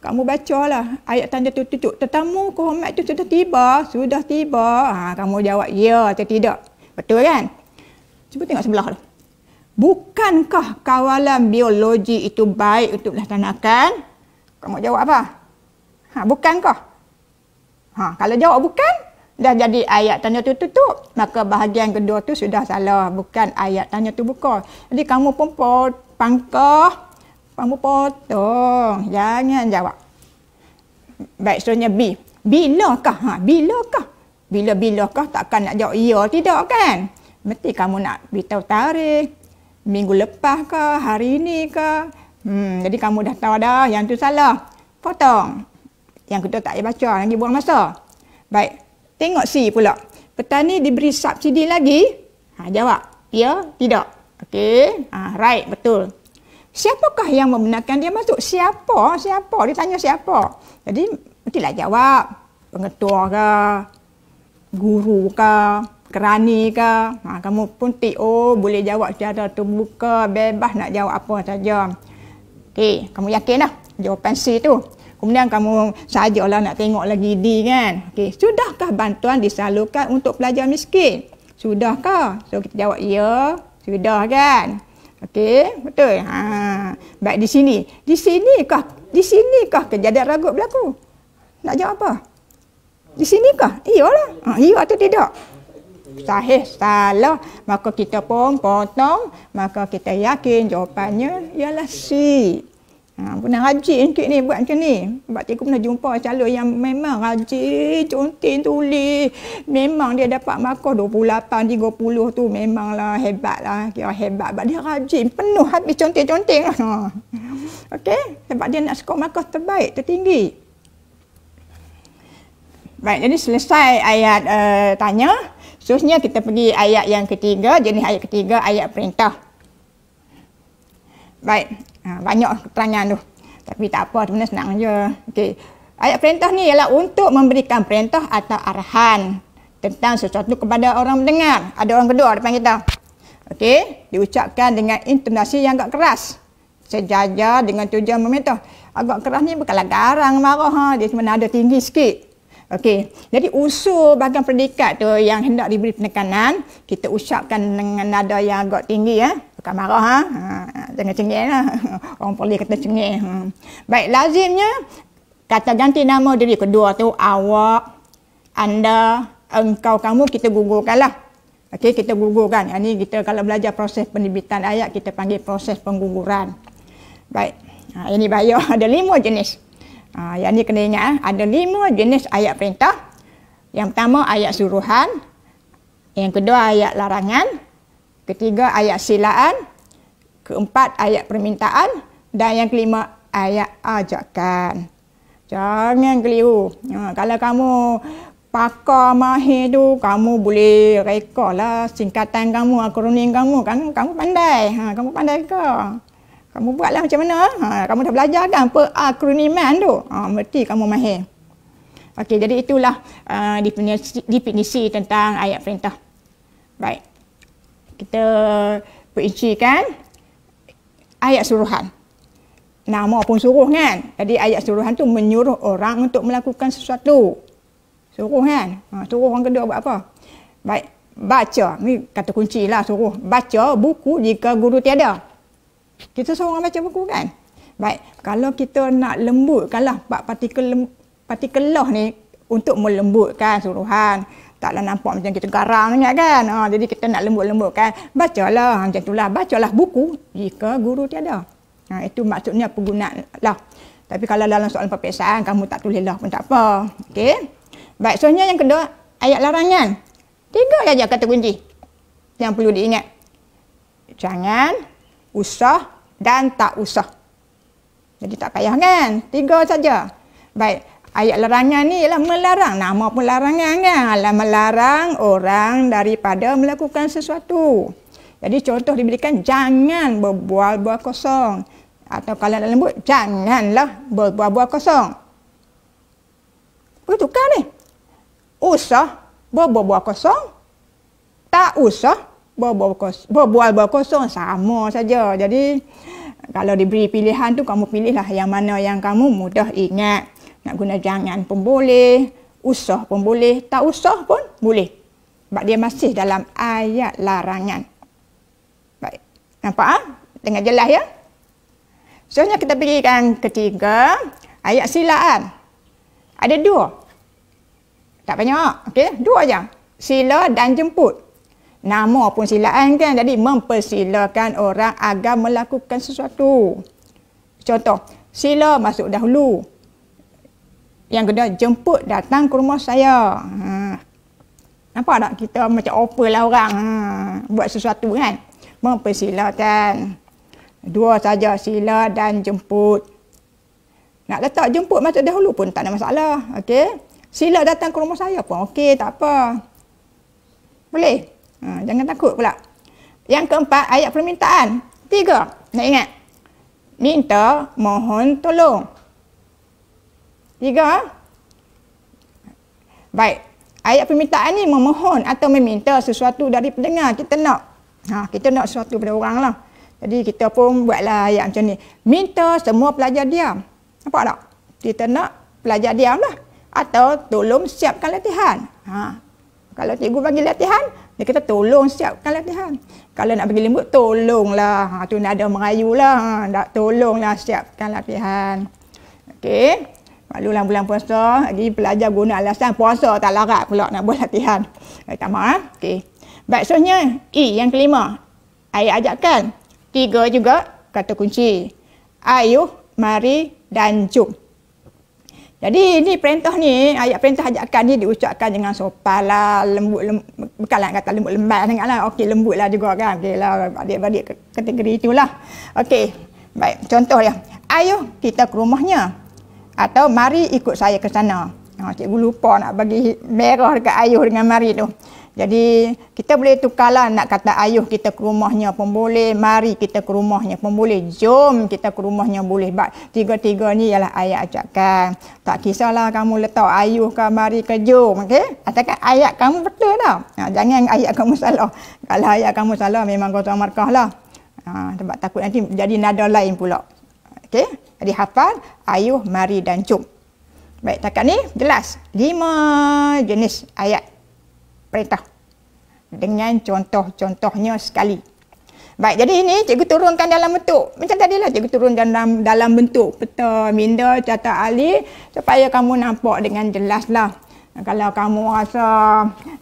Kamu bacalah ayat tanda tertutup. Tetamu kehormat itu sudah tiba. Sudah tiba. Kamu jawab ya atau tidak. Betul kan? Cuba tengok sebelah tu. Bukankah kawalan biologi itu baik untuk dilaksanakan? Kamu jawab apa? Bukankah? Kalau jawab bukan, dah jadi ayat tanda tertutup. Maka bahagian kedua tu sudah salah. Bukan ayat tanda terbuka. Jadi kamu pun pangkah. Kamu potong. Jangan jawab. Baik, seterusnya B. Bilakah? Bilakah? Bila-bilakah takkan nak jawab ya tidak kan? Mesti kamu nak beritahu tarikh. Minggu lepas ke? Hari ini ke? Jadi kamu dah tahu dah. Yang tu salah. Potong. Yang kedua tak payah baca. Lagi buang masa. Baik. Tengok C pula. Petani diberi subsidi lagi? Jawab. Ya, tidak. Okey. Right, betul. Siapakah yang membenarkan dia masuk? Siapa? Siapa? Dia tanya siapa. Jadi, mestilah jawab. Pengetua ke? Guru ke? Kerani ke? Kamu pun boleh jawab secara terbuka, bebas nak jawab apa saja. Okey, kamu yakin dah jawapan C tu. Kemudian kamu sajalah nak tengok lagi D kan. Okey, sudahkah bantuan disalurkan untuk pelajar miskin? Sudahkah? So, kita jawab ya, sudah kan? Okey, betul. Baik, di sini. Di sinikah kejadian ragut berlaku? Nak jawab apa? Di sinikah? Iyalah. Iya atau tidak? Sahih, salah. Maka kita pun potong. Maka kita yakin jawapannya ialah C. Pernah rajin sikit ni buat macam ni. Sebab cikgu pernah jumpa calon yang memang rajin, contin tulis. Memang dia dapat markah 28, 30 tu memanglah hebatlah. Kira hebat. Sebab dia rajin, penuh habis contin-contin. Okey, sebab dia nak skor markah terbaik, tertinggi. Baik, jadi selesai ayat tanya. Seterusnya kita pergi ayat yang ketiga, jenis ayat ketiga, ayat perintah. Baik, banyak keterangan tu. Tapi tak apa, sebenarnya senang je. Okey. Ayat perintah ni ialah untuk memberikan perintah atau arahan tentang sesuatu kepada orang mendengar. Ada orang kedua depan kita. Okey, diucapkan dengan intonasi yang agak keras. Sejajar dengan tujuan memerintah. Agak keras ni bukanlah garang marah, dia cuma nada tinggi sikit. Okey, jadi unsur bahagian predikat tu yang hendak diberi penekanan, kita ucapkan dengan nada yang agak tinggi ya. Bukan marah jangan cengeng lah. Orang boleh kata cengeng. Baik, lazimnya kata ganti nama diri kedua tu awak, anda, engkau, kamu kita gugurkanlah. Okey, kita gugurkan. Yang ni kita kalau belajar proses penerbitan ayat kita panggil proses pengguguran. Baik. Ini bayar ada 5 jenis. Yang ni kena ingat ada 5 jenis ayat perintah. Yang pertama ayat suruhan, yang kedua ayat larangan, ketiga ayat silaan, keempat ayat permintaan, dan yang kelima ayat ajakan. Jangan keliru. Kalau kamu pakar mahir tu, kamu boleh reka lah singkatan kamu, akronim kamu, kan kamu pandai. Kamu pandai ke? Kamu buatlah macam mana? Kamu dah belajar kan perakroniman tu? Mesti kamu mahir. Okey, jadi itulah definisi tentang ayat perintah. Baik. Kita perincikan ayat suruhan. Nama pun suruh kan? Jadi ayat suruhan tu menyuruh orang untuk melakukan sesuatu. Suruh kan? Suruh orang kedua buat apa? Baik. Baca. Ni kata kunci lah suruh. Baca buku jika guru tiada. Kita suruh orang baca buku kan? Baik, kalau kita nak lembutkanlah partikel lah ni untuk melembutkan suruhan. Taklah nampak macam kita garang sangat kan? Jadi kita nak lembut-lembutkan. Bacalah, macam itulah. Bacalah buku jika guru tiada. Itu maksudnya penggunaan lah. Tapi kalau dalam soalan peperiksaan, kamu tak tulis lah pun tak apa. Okey? Baik, soalnya yang kedua, ayat larangan. 3 saja kata kunci yang perlu diingat. Jangan, usah dan tak usah. Jadi tak payah kan? 3 saja. Baik, ayat larangan ni ialah melarang. Nama pun larangan kan? Melarang orang daripada melakukan sesuatu. Jadi contoh diberikan, jangan berbual-bual kosong. Atau kalau nak lembut, janganlah berbual-bual kosong. Bertukar ni. Usah berbual-bual kosong. Tak usah berbual-bual kosong, sama saja. Jadi kalau diberi pilihan tu, kamu pilihlah yang mana yang kamu mudah ingat. Nak guna jangan pun boleh, usah pun boleh, tak usah pun boleh. Sebab dia masih dalam ayat larangan. Baik, nampak dengan jelas ya? Seterusnya kita pergi yang ketiga, ayat silaan. Ada 2. Tak banyak, okey? 2 aja. Sila dan jemput. Nama pun silaan kan, jadi mempersilakan orang agar melakukan sesuatu. Contoh, sila masuk dahulu. Yang kedua, jemput datang ke rumah saya. Nampak tak kita macam offer lah orang buat sesuatu kan? Mempersilakan. 2 saja, sila dan jemput. Nak letak jemput masuk dahulu pun tak ada masalah. Okey? Sila datang ke rumah saya pun okey, tak apa. Boleh? Jangan takut pula. Yang keempat, ayat permintaan. 3. Nak ingat. Minta, mohon, tolong. 3. Baik. Ayat permintaan ni memohon atau meminta sesuatu dari pendengar. Kita nak sesuatu pada orang lah. Jadi kita pun buatlah ayat macam ni. Minta semua pelajar diam. Nampak tak? Kita nak pelajar diam lah. Atau tolong siapkan latihan. Kalau cikgu bagi latihan, dia kata tolong siapkan latihan. Kalau nak bagi lembut, tolonglah. Tu nada Melayu lah. Tolonglah siapkan latihan. Okey. Maklumlah bulan puasa, lagi pelajar guna alasan puasa tak larat pula nak buat latihan. Tak maaf. Okey. Baik, seterusnya I yang kelima. Ayat ajakan. 3 juga kata kunci. Ayuh mari dan jom. Jadi ini perintah ni, ayat perintah ajakan ni diucapkan dengan sopan lah, bukanlah kata lembut lembat sangatlah. Okey, lembut lah juga kan. Okey lah, adik-adik kategori itulah. Okey, baik. Contoh dia. Ayuh kita ke rumahnya. Atau mari ikut saya ke sana. Cikgu lupa nak bagi merah dekat ayuh dengan mari tu. Jadi kita boleh tukarlah, nak kata ayuh kita ke rumahnya pun boleh, mari kita ke rumahnya pun boleh, jom kita ke rumahnya boleh. Tiga-tiga ni ialah ayat ajakan. Tak kisahlah kamu letak ayuh ke mari ke jom, okey? Asalkan ayat kamu betul dah. Jangan ayat kamu salah. Kalau ayat kamu salah memang kosong markah lah. Sebab takut nanti jadi nada lain pula. Okey? Jadi hafal ayuh, mari dan jom. Baik, takat ni jelas 5 jenis ayat perintah dengan contoh-contohnya sekali. Baik, jadi ini cikgu turunkan dalam bentuk macam tadilah, cikgu turun dalam bentuk peta, minda, catat alih supaya kamu nampak dengan jelaslah. Kalau kamu rasa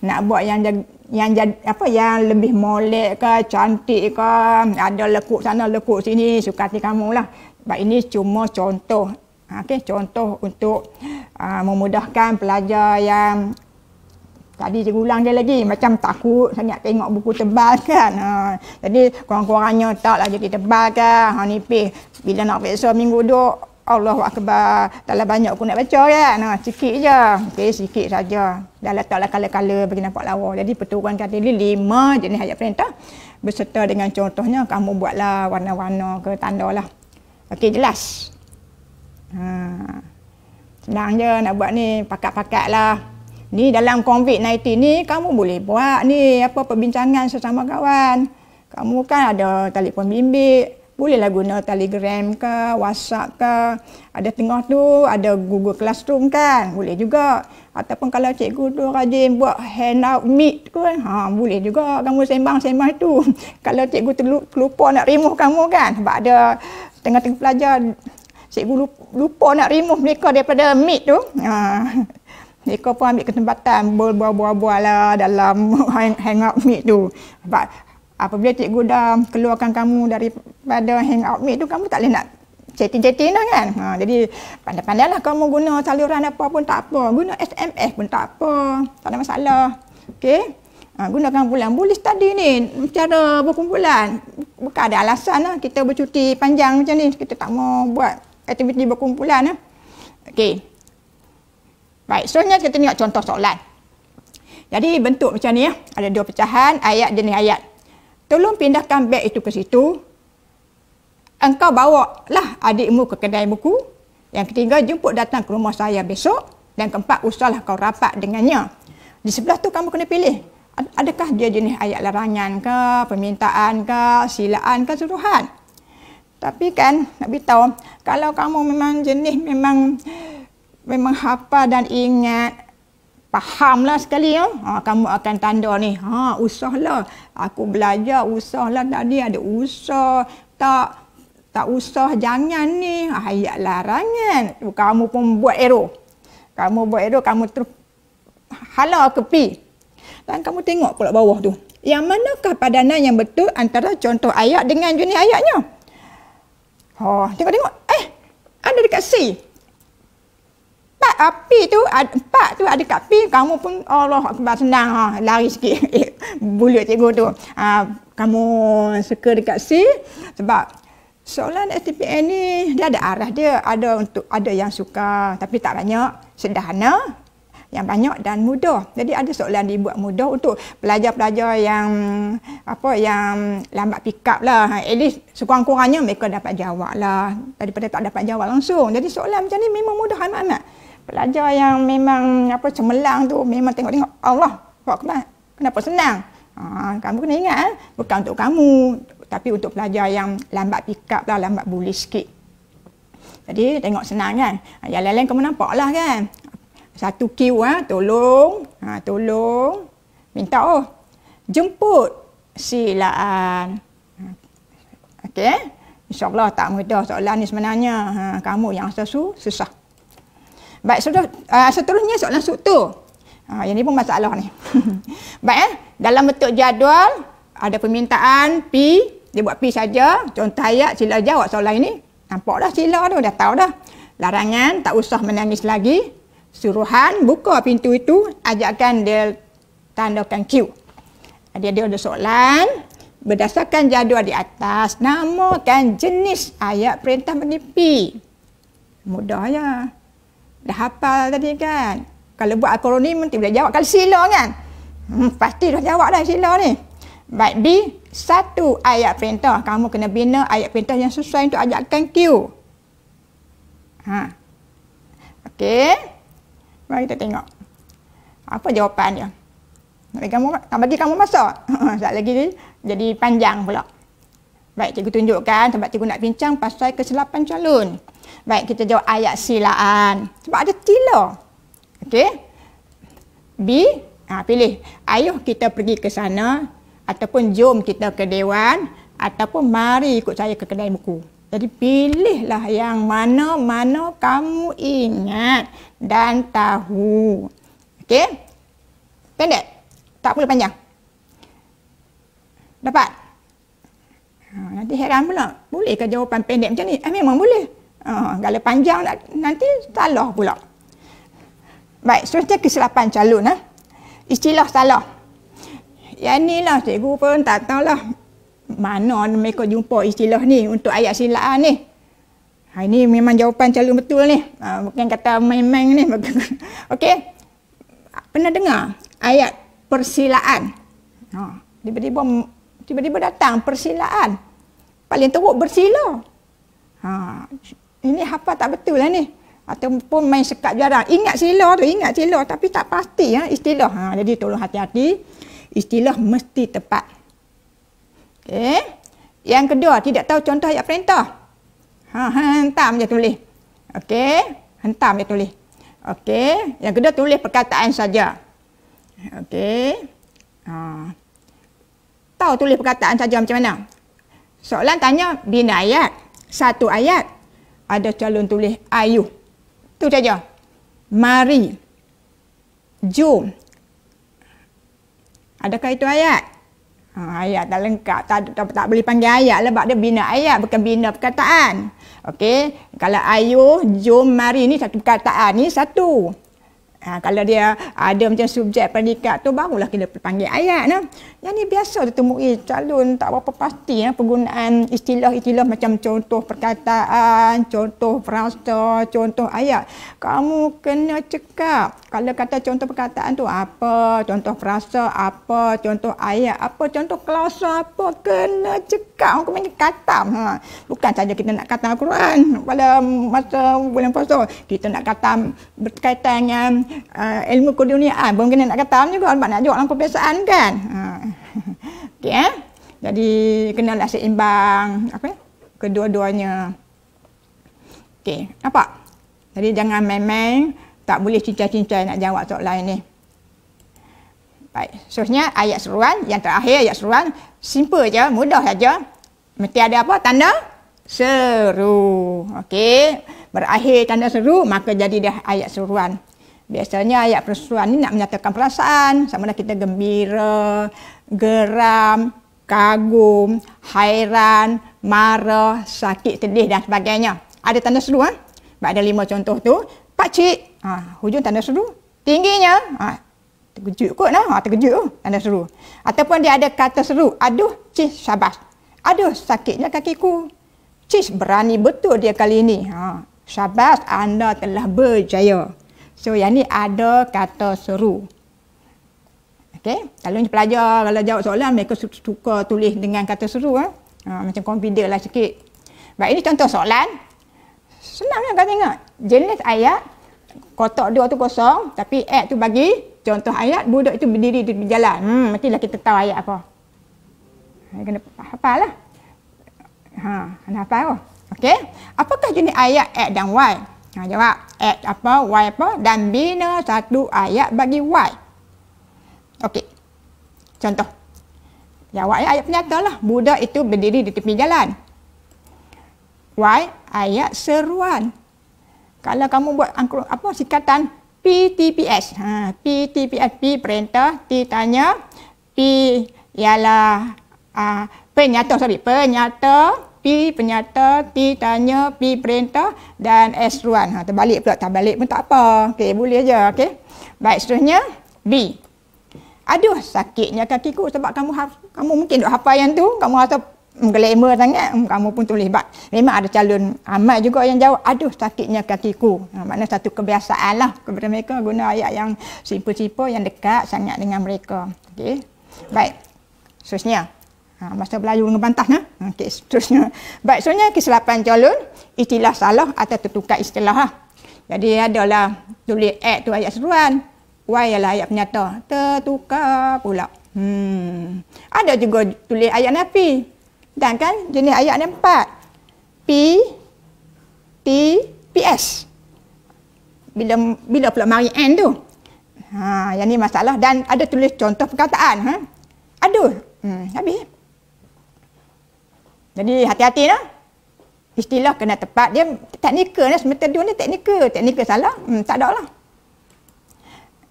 nak buat yang lebih molek ke, cantik ke, ada lekuk sana lekuk sini, suka hati kamulah. Sebab ini cuma contoh. Okey, contoh untuk memudahkan pelajar yang tadi cikgu ulang dia lagi, macam takut sangat tengok buku tebal kan. Jadi kurang-kurangnya taklah jadi tebal kan. Nipis bila nak periksa minggu duk, Allahu Akbar, taklah banyak aku nak baca kan. Sikit je. Okey, sikit saja. Dah letaklah kala-kala bagi nampak lawa. Jadi perturunkan tadi 5 jenis ayat perintah beserta dengan contohnya, kamu buatlah warna-warna ke tanda lah. Okey, jelas. Senang je nak buat ni, pakat-pakat lah. Ni dalam COVID-19 ni kamu boleh buat ni perbincangan sesama kawan. Kamu kan ada telefon bimbit, bolehlah guna Telegram ke, WhatsApp ke. Ada tengah tu ada Google Classroom kan, boleh juga. Ataupun kalau cikgu tu rajin buat handout meet tu kan, boleh juga kamu sembang-sembang tu. Kalau cikgu terlupa nak remove kamu kan, sebab ada tengah-tengah pelajar cikgu lupa nak remove mereka daripada meet tu. Mereka pun ambil kesempatan berbual-bual lah dalam hangout meet tu. Sebab apabila cikgu dah keluarkan kamu daripada hangout meet tu, kamu tak boleh nak chatting-chatting dah kan. Jadi pandai-pandailah kamu guna saluran apa pun tak apa. Guna SMS pun tak apa. Tak ada masalah. Okey? Gunakan bulan. Boleh study ni cara berkumpulan. Bukan ada alasan lah kita bercuti panjang macam ni, kita tak mau buat aktiviti berkumpulan. Okey. Baik, seterusnya kita tengok contoh soalan. Jadi bentuk macam ni ya. Ada 2 pecahan, ayat jenis ayat. Tolong pindahkan beg itu ke situ. Engkau bawalah adikmu ke kedai buku. Yang ketiga, jemput datang ke rumah saya besok. Dan keempat, usahlah kau rapat dengannya. Di sebelah tu kamu kena pilih. Adakah dia jenis ayat larangan ke, permintaan ke, silaan ke, suruhan? Tapi kan, nak beritahu, kalau kamu memang jenis memang hafal dan ingat, fahamlah sekali ya. Kamu akan tanda ni, usahlah. Aku belajar usahlah tadi, ada usah. Tak usah, jangan ni. Ayat larangan. Kamu pun buat arrow. Kamu buat arrow, kamu terus halau ke pi. Dan kamu tengok pula bawah tu. Yang manakah padanan yang betul antara contoh ayat dengan jenis ayatnya? Tengok-tengok. Ada dekat C. Api tu, empat tu ada kat P, kamu pun Allah Akbar senang lari sikit. Bulut cikgu tu. Kamu suka dekat C sebab soalan STPN ni dia ada arah dia, ada yang suka tapi tak banyak, sederhana, yang banyak dan mudah. Jadi ada soalan dibuat mudah untuk pelajar-pelajar yang lambat pick up lah. At least sekurang-kurangnya mereka dapat jawab lah daripada tak dapat jawab langsung. Jadi soalan macam ni memang mudah amat-amat. Pelajar yang memang cemerlang tu memang tengok-tengok Allah, kenapa senang? Kamu kena ingat, bukan untuk kamu, tapi untuk pelajar yang lambat pick up lah, lambat boleh sikit. Jadi tengok senang kan. Yang lain-lain kamu nampak lah kan. Satu Q, tolong, tolong, minta jemput, silaan. Okey, insyaAllah tak mudah soalan ni sebenarnya. Kamu yang susah. Baik, seterusnya soalan struktur. Yang ni pun masalah ni. Baik, dalam bentuk jadual, ada permintaan P, dia buat P saja. Contoh ayat, sila jawab soalan ini. Nampak dah sila tu, dah tahu dah. Larangan, tak usah menangis lagi. Suruhan, buka pintu itu, ajakkan dia tandakan Q. Dia ada soalan. Berdasarkan jadual di atas, namakan jenis ayat perintah menipi. Mudah je. Dah hafal tadi kan. Kalau buat akronim, nanti boleh jawab. Kalau sila kan, pasti dah jawab dah sila ni. Baik, B, satu ayat perintah. Kamu kena bina ayat perintah yang sesuai untuk ajakkan Q. Okey. Mari kita tengok. Apa jawapan dia? Nak bagi kamu masa. Sekejap lagi jadi panjang pula. Baik, cikgu tunjukkan sebab cikgu nak bincang pasal kesilapan calon. Baik, kita jawab ayat silaan. Sebab ada tila. Okey. B, pilih. Ayuh kita pergi ke sana. Ataupun jom kita ke dewan, ataupun mari ikut saya ke kedai buku. Jadi pilihlah yang mana-mana kamu ingat dan tahu. Okey? Pendek? Tak boleh panjang? Dapat? Nanti heran pula. Bolehkah jawapan pendek macam ni? Memang boleh. Kalau panjang nanti salah pula. Baik, seterusnya kesilapan calon. Istilah salah. Yang ni lah cikgu pun tak tahulah mana mereka jumpa istilah ni untuk ayat silaan ni. Ini memang jawapan calon betul ni. Bukan kata main-main ni. Okey. Pernah dengar ayat persilaan? Tiba-tiba datang persilaan. Paling teruk bersila. Ini hafal tak betul lah ni. Ataupun main sekat jarang. Ingat sila tapi tak pasti istilah. Jadi tolong hati-hati. Istilah mesti tepat. Okey. Yang kedua, tidak tahu contoh ayat perintah. Hentam je tulis. Okey. Hentam je tulis. Okey. Yang kedua, tulis perkataan saja. Okey. Tahu tulis perkataan saja macam mana? Soalan tanya, bina ayat. Satu ayat. Ada calon tulis ayuh. Itu saja. Mari. Jom. Adakah itu ayat? Ayat tak lengkap. Tak boleh panggil ayat lah. Sebab dia bina ayat. Bukan bina perkataan. Okey. Kalau ayuh, jom, mari ni satu perkataan. Ni satu. Kalau dia ada macam subjek predikat tu, barulah kita panggil ayat. Yang ni biasa ditemui calon tak berapa pasti penggunaan istilah-istilah macam contoh perkataan, contoh frasa, contoh ayat. Kamu kena cekap. Kalau kata contoh perkataan tu apa, contoh frasa apa, contoh ayat apa, contoh klausa apa, kena cekap. Kamu kena katam. Bukan saja kita nak katam Al-Quran pada masa bulan puasa. Kita nak katam berkaitan dengan ilmu keduniaan. Belum kena nak katam juga sebab nak jawab dalam perbiasaan kan. Okey Jadi kenalah seimbang kedua-duanya. Okey, nampak? Jadi jangan main-main, tak boleh cincai-cincai nak jawab soalan ini. Baik, seterusnya ayat seruan, yang terakhir ayat seruan, simple je, mudah saja. Mesti ada apa? Tanda seru. Okey, berakhir tanda seru maka jadi dah ayat seruan. Biasanya ayat perseruan ni nak menyatakan perasaan, sama ada kita gembira, geram, kagum, hairan, marah, sakit, sedih dan sebagainya. Ada tanda seru Ada 5 contoh tu. Pakcik, hujung tanda seru. Tingginya, terkejut kot terkejut tanda seru. Ataupun dia ada kata seru, aduh, cis, syabas. Aduh, sakitnya kakiku. Cis, berani betul dia kali ini. Syabas, anda telah berjaya. So, yang ni ada kata seru. Okey, kalau pelajar kalau jawab soalan mereka suka tulis dengan kata seru macam confident lah sikit. Baik, ini contoh soalan. Senang kan tengok. Jenis ayat kotak 2 tu kosong tapi add tu bagi contoh ayat budak itu berdiri di jalan. Mestilah kita tahu ayat apa. Kena hafal lah. Kena hafal. Okey. Apakah jenis ayat add dan y? Jawab. Add apa, y apa dan bina satu ayat bagi y. Okey. Contoh. Jawab ayat penyata lah. Budak itu berdiri di tepi jalan. Y, ayat seruan. Kalau kamu buat sikatan PTPS. PTPS, P perintah, T tanya, P ialah penyata, P penyata, T tanya, P perintah dan S seruan. Terbalik pula, tak balik pun tak apa. Okey, boleh je. Okey. Baik, seterusnya B. Aduh, sakitnya kakiku sebab kamu mungkin duk hafal yang tu, kamu rasa glamour sangat, kamu pun tulis. Memang ada calon amal juga yang jawab, aduh sakitnya kakiku. Maknanya satu kebiasaan lah kepada mereka guna ayat yang simple-simple yang dekat sangat dengan mereka. Okey. Baik. Seterusnya. Masa berlalu dengan bantah. Okey, seterusnya. Baik, seterusnya kesilapan calon, istilah salah atau tertukar istilah. Jadi adalah tulis X tu ayat seruan, Y ialah ayat penyata. Tertukar pula. Ada juga tulis ayat nafi. Dan kan jenis ayat ni 4. P, T, PS. Bila pula mari N tu? Yang ni masalah. Dan ada tulis contoh perkataan. Aduh. Habis. Jadi hati-hati lah. Istilah kena tepat. Dia teknikal lah. Metode ni teknikal. Teknikal salah. Tak ada lah.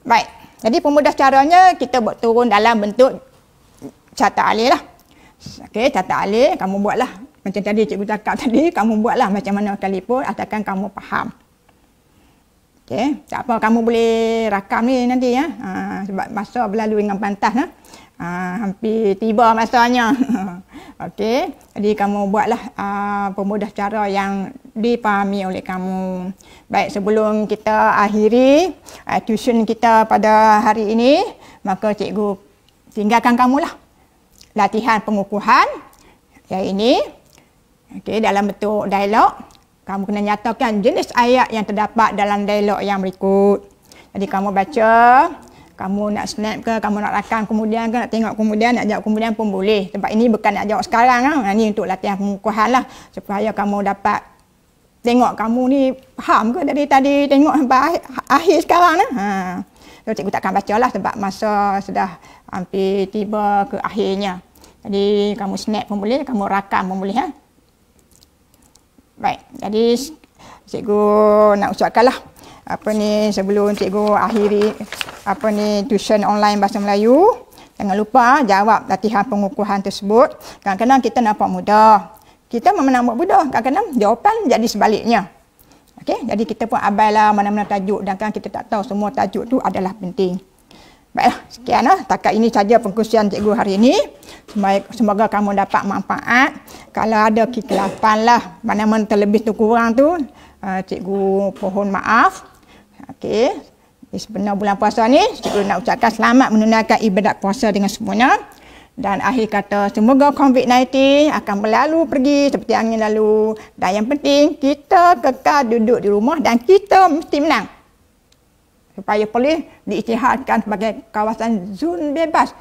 Baik, jadi pemudah caranya kita buat turun dalam bentuk catat alih lah. Okey, catat alih kamu buatlah. Macam tadi cikgu cakap tadi, kamu buatlah macam mana sekalipun asalkan kamu faham. Okey, tak apa, kamu boleh rakam ni nanti ya. Sebab masa berlalu dengan pantas lah. Hampir tiba masanya. Okey, jadi kamu buatlah pemudah cara yang dipahami oleh kamu. Baik, sebelum kita akhiri tuition kita pada hari ini, maka cikgu tinggalkan kamulah latihan pengukuhan yang ini. Okey, dalam bentuk dialog, kamu kena nyatakan jenis ayat yang terdapat dalam dialog yang berikut. Jadi kamu baca, kamu nak snap ke, kamu nak rakam kemudian ke, nak tengok kemudian, nak jawab kemudian pun boleh. Sebab ini bukan nak jawab sekarang lah. Ini untuk latihan pengukuhan lah. Supaya kamu dapat tengok kamu ni faham ke dari tadi tengok sampai akhir sekarang lah. So, cikgu takkan baca lah sebab masa sudah hampir tiba ke akhirnya. Jadi kamu snap pun boleh, kamu rakam pun boleh. Baik, jadi cikgu nak ucapkanlah sebelum cikgu akhiri tuition online bahasa Melayu, jangan lupa jawab latihan pengukuhan tersebut. Kadang-kadang kita nampak mudah, kita memang nampak mudah, kadang-kadang jawapan jadi sebaliknya. Okey, jadi kita pun abailah mana-mana tajuk, dan kan kita tak tahu semua tajuk tu adalah penting. Baiklah, sekian lah. Takat ini saja perkongsian cikgu hari ini. Semoga kamu dapat manfaat. Kalau ada kekeliruan lah, mana-mana terlebih terkurang tu, cikgu mohon maaf. Okey, sebenar bulan puasa ni, cikgu nak ucapkan selamat menunaikan ibadat puasa dengan semuanya. Dan akhir kata, semoga COVID-19 akan berlalu pergi seperti angin lalu. Dan yang penting, kita kekal duduk di rumah dan kita mesti menang. Supaya boleh diisytiharkan sebagai kawasan zon bebas.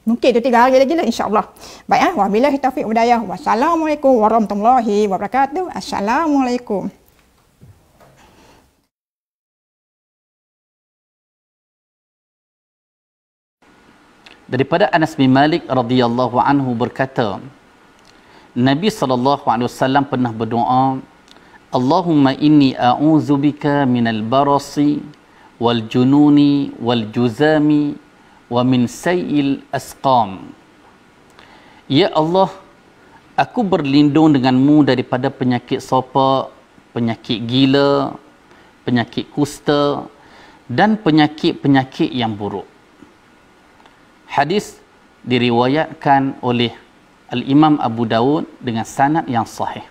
Mungkin itu 3 hari lagi lah, insyaAllah. Baik, wabillahi taufiq wal-hidayah. Wassalamualaikum warahmatullahi wabarakatuh. Assalamualaikum. Daripada Anas bin Malik radhiyallahu anhu berkata, Nabi SAW pernah berdoa, Allahumma inni a'udzubika minal barasi wal jununi wal juzami wa min sayil asqam. Ya Allah, aku berlindung denganmu daripada penyakit sopak, penyakit gila, penyakit kusta dan penyakit-penyakit yang buruk. Hadis diriwayatkan oleh Al-Imam Abu Dawud dengan sanad yang sahih.